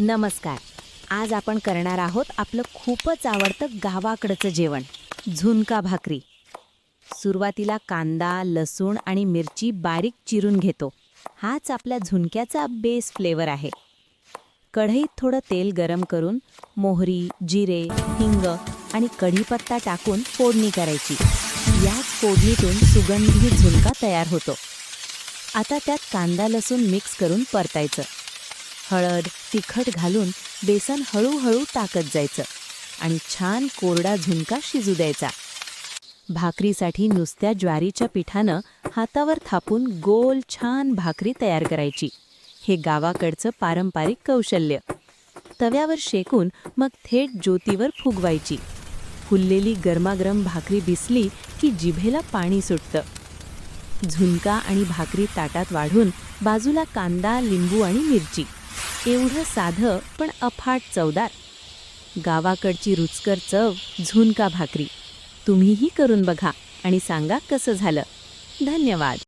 नमस्कार. आज आपण करणार आहोत आपलं खूपच आवडतं गावाकडचं जेवण, झुणका भाकरी. सुरुवातीला कांदा, लसूण आणि मिरची बारीक चिरून घेतो. हाच आपल्या झुणक्याचा बेस फ्लेवर आहे. कढईत थोडं तेल गरम करून मोहरी, जिरे, हिंग आणि कढीपत्ता टाकून फोडणी करायची. याच फोडणीतून सुगंधी झुणका तयार होतो. आता त्यात कांदा लसूण मिक्स करून परतायचं. हळद, तिखट घालून बेसन हळूहळू टाकत जायचं आणि छान कोरडा झुणका शिजू द्यायचा. भाकरीसाठी नुसत्या ज्वारीच्या पिठानं हातावर थापून गोल छान भाकरी तयार करायची. हे गावाकडचं पारंपरिक कौशल्य. तव्यावर शेकून मग थेट ज्योतीवर फुगवायची. फुललेली गरमागरम भाकरी दिसली की जिभेला पाणी सुटतं. झुणका आणि भाकरी ताटात वाढून बाजूला कांदा, लिंबू आणि मिरची. एवढं साधं पण अफाट चवदार. गावाकडची रुचकर चव झुणका भाकरी. तुम्हीही करून बघा आणि सांगा कसं झालं. धन्यवाद.